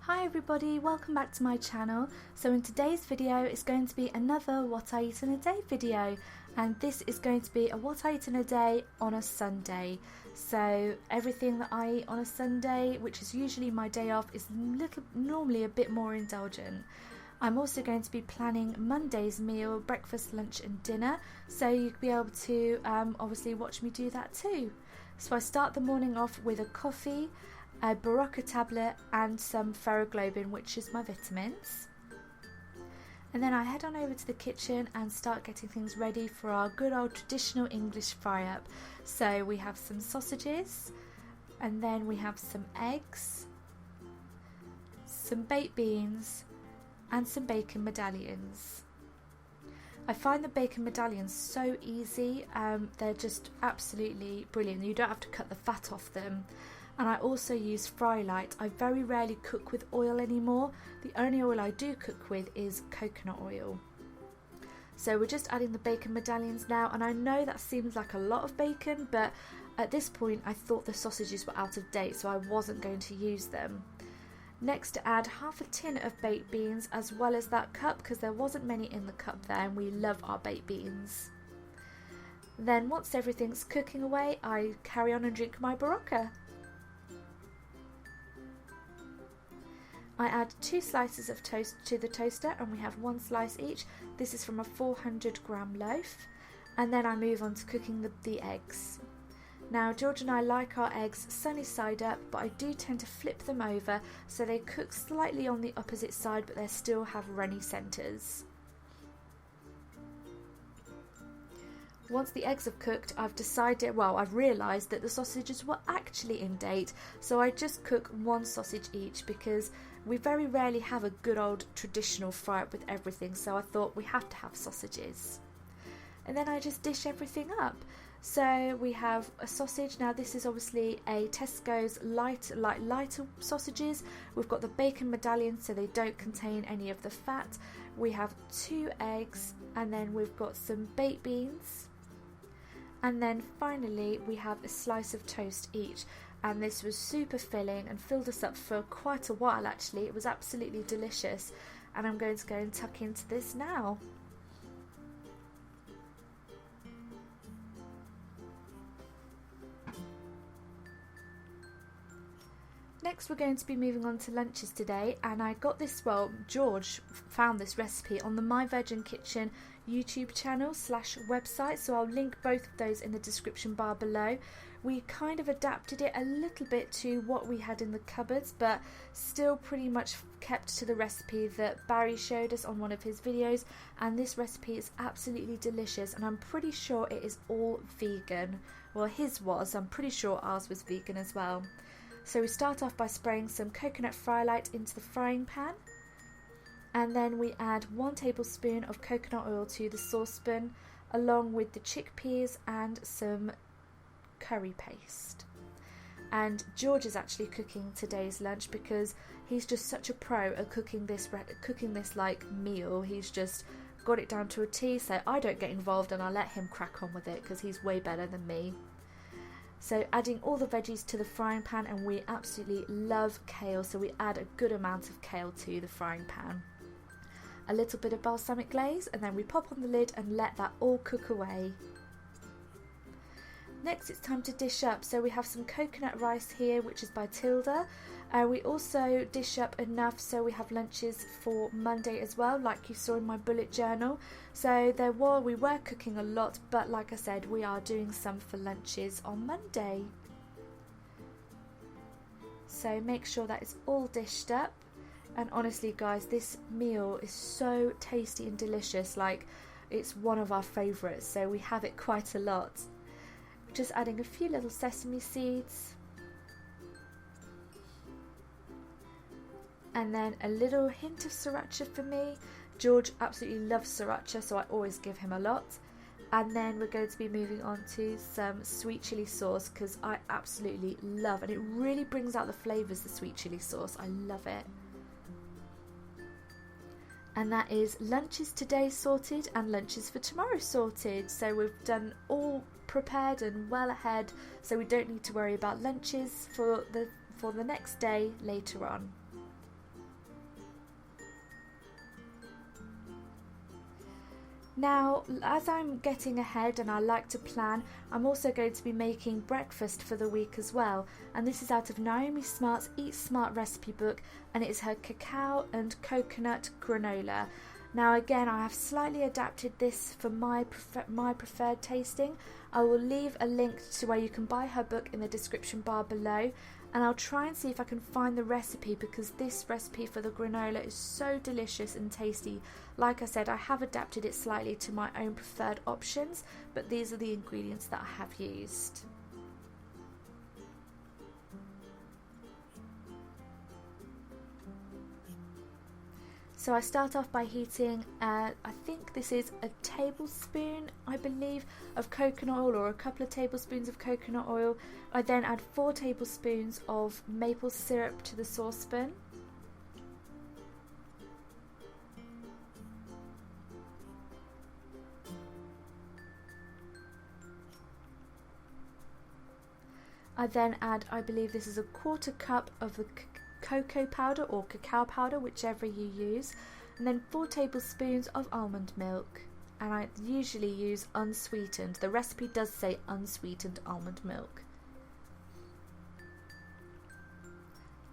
Hi everybody, welcome back to my channel. So in today's video it's going to be another what I eat in a day video, and this is going to be a what I eat in a day on a Sunday. So everything that I eat on a Sunday, which is usually my day off, is normally a bit more indulgent. I'm also going to be planning Monday's meal, breakfast, lunch and dinner, so you'll be able to obviously watch me do that too. So I start the morning off with a coffee, a Berocca tablet and some Ferroglobin, which is my vitamins. And then I head on over to the kitchen and start getting things ready for our good old traditional English fry up. So we have some sausages, and then we have some eggs, some baked beans and some bacon medallions. I find the bacon medallions so easy, they're just absolutely brilliant. You don't have to cut the fat off them. And I also use Frylight. I very rarely cook with oil anymore. The only oil I do cook with is coconut oil. So we're just adding the bacon medallions now, and I know that seems like a lot of bacon, but at this point I thought the sausages were out of date, so I wasn't going to use them. Next, add half a tin of baked beans as well as that cup, because there wasn't many in the cup there and we love our baked beans. Then once everything's cooking away, I carry on and drink my Berocca. I add 2 slices of toast to the toaster, and we have 1 slice each. This is from a 400-gram loaf. And then I move on to cooking the eggs. Now George and I like our eggs sunny side up, but I do tend to flip them over so they cook slightly on the opposite side but they still have runny centres. Once the eggs have cooked, I've realised that the sausages were actually in date, so I just cook 1 sausage each because we very rarely have a good old traditional fry up with everything, so I thought we have to have sausages. And then I just dish everything up. So we have a sausage. Now this is obviously a Tesco's lighter sausages. We've got the bacon medallions so they don't contain any of the fat. We have 2 eggs, and then we've got some baked beans. And then finally we have a slice of toast each, and this was super filling and filled us up for quite a while actually. It was absolutely delicious, and I'm going to go and tuck into this now. Next we're going to be moving on to lunches today, and I got this, George found this recipe on the My Virgin Kitchen YouTube channel / website, so I'll link both of those in the description bar below. We kind of adapted it a little bit to what we had in the cupboards, but still pretty much kept to the recipe that Barry showed us on one of his videos, and this recipe is absolutely delicious, and I'm pretty sure it is all vegan. Well, his was. I'm pretty sure ours was vegan as well. So we start off by spraying some coconut Frylight into the frying pan, and then we add 1 tablespoon of coconut oil to the saucepan along with the chickpeas and some curry paste. And George is actually cooking today's lunch because he's just such a pro at cooking this like meal. He's just got it down to a T, so I don't get involved and I let him crack on with it because he's way better than me. So adding all the veggies to the frying pan, and we absolutely love kale, so we add a good amount of kale to the frying pan. A little bit of balsamic glaze, and then we pop on the lid and let that all cook away. Next it's time to dish up, so we have some coconut rice here, which is by Tilda. We also dish up enough so we have lunches for Monday as well, like you saw in my bullet journal. So we were cooking a lot, but like I said, we are doing some for lunches on Monday. So make sure that it's all dished up. And honestly guys, this meal is so tasty and delicious, like it's one of our favourites, so we have it quite a lot. Just adding a few little sesame seeds, and then a little hint of sriracha for me. George absolutely loves sriracha, so I always give him a lot. And then we're going to be moving on to some sweet chilli sauce, because I absolutely love, and it really brings out the flavours, the sweet chilli sauce. I love it. And that is lunches today sorted and lunches for tomorrow sorted. So we've done all prepared and well ahead, so we don't need to worry about lunches for the next day later on. Now, as I'm getting ahead and I like to plan, I'm also going to be making breakfast for the week as well. And this is out of Naomi Smart's Eat Smart recipe book, and it is her cacao and coconut granola. Now again, I have slightly adapted this for my preferred tasting. I will leave a link to where you can buy her book in the description bar below, and I'll try and see if I can find the recipe, because this recipe for the granola is so delicious and tasty. Like I said, I have adapted it slightly to my own preferred options, but these are the ingredients that I have used. So I start off by heating, I think this is a tablespoon, I believe, of coconut oil, or a couple of tablespoons of coconut oil. I then add 4 tablespoons of maple syrup to the saucepan. I then add, I believe this is a 1/4 cup of the cocoa powder or cacao powder, whichever you use, and then 4 tablespoons of almond milk, and I usually use unsweetened. The recipe does say unsweetened almond milk.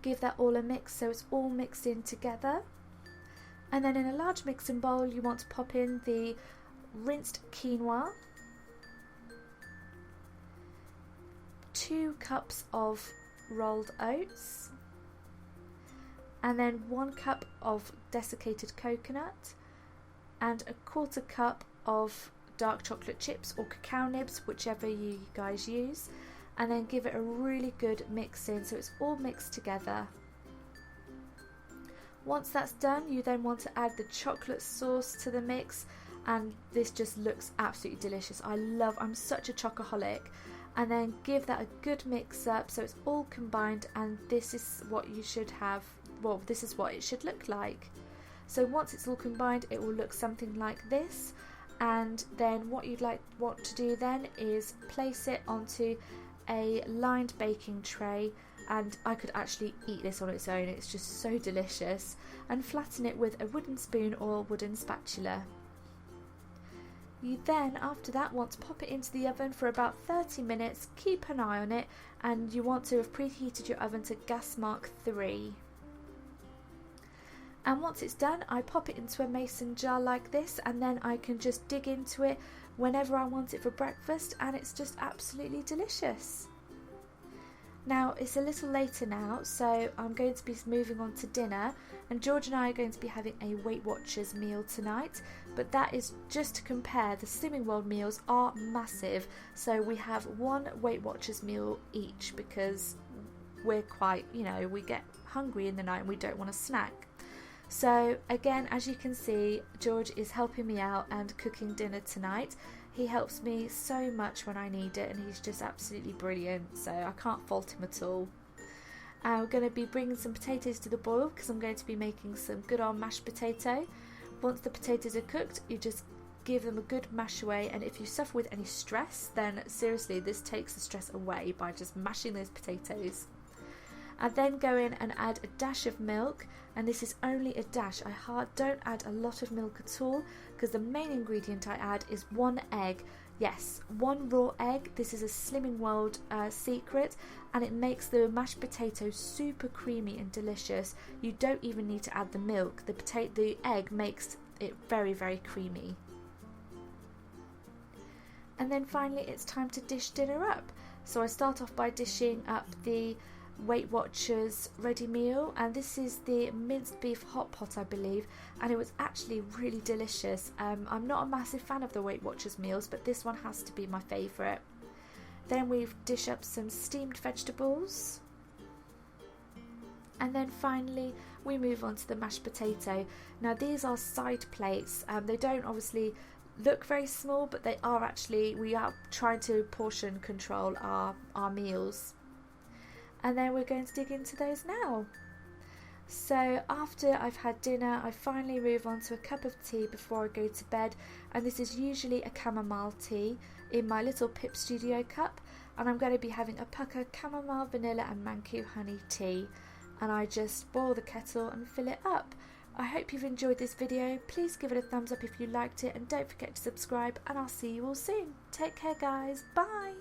Give that all a mix so it's all mixed in together, and then in a large mixing bowl you want to pop in the rinsed quinoa, 2 cups of rolled oats, and then 1 cup of desiccated coconut, and a 1/4 cup of dark chocolate chips or cacao nibs, whichever you guys use, and then give it a really good mix in so it's all mixed together. Once that's done, you then want to add the chocolate sauce to the mix, and this just looks absolutely delicious. I'm such a chocoholic. And then give that a good mix up so it's all combined, and this is what you should have. Well, this is what it should look like. So once it's all combined, it will look something like this, and then what you'd want to do then is place it onto a lined baking tray, and I could actually eat this on its own, it's just so delicious, and flatten it with a wooden spoon or wooden spatula. You then, after that, want to pop it into the oven for about 30 minutes, keep an eye on it, and you want to have preheated your oven to gas mark 3. And once it's done, I pop it into a mason jar like this, and then I can just dig into it whenever I want it for breakfast, and it's just absolutely delicious. Now, it's a little later now, so I'm going to be moving on to dinner, and George and I are going to be having a Weight Watchers meal tonight, but that is just to compare. The Slimming World meals are massive, so we have 1 Weight Watchers meal each, because we're quite, we get hungry in the night and we don't want to snack. So again, as you can see, George is helping me out and cooking dinner tonight. He helps me so much when I need it, and he's just absolutely brilliant, so I can't fault him at all. We're going to be bringing some potatoes to the boil, because I'm going to be making some good old mashed potato. Once the potatoes are cooked, you just give them a good mash away, and if you suffer with any stress, then seriously, this takes the stress away by just mashing those potatoes. I then go in and add a dash of milk, and this is only a dash. I don't add a lot of milk at all, because the main ingredient I add is 1 egg. Yes, 1 raw egg. This is a Slimming World secret, and it makes the mashed potato super creamy and delicious. You don't even need to add the milk. The egg makes it very, very creamy. And then finally, it's time to dish dinner up. So I start off by dishing up the Weight Watchers ready meal, and this is the minced beef hot pot, I believe, and it was actually really delicious. I'm not a massive fan of the Weight Watchers meals, but this one has to be my favourite. Then we dish up some steamed vegetables, and then finally we move on to the mashed potato. Now these are side plates. They don't obviously look very small, but they are actually, we are trying to portion control our meals. And then we're going to dig into those now. So after I've had dinner, I finally move on to a cup of tea before I go to bed, and this is usually a chamomile tea in my little Pip Studio cup, and I'm going to be having a pucker chamomile, vanilla and manku honey tea, and I just boil the kettle and fill it up. I hope you've enjoyed this video. Please give it a thumbs up if you liked it, and don't forget to subscribe, and I'll see you all soon. Take care guys, bye!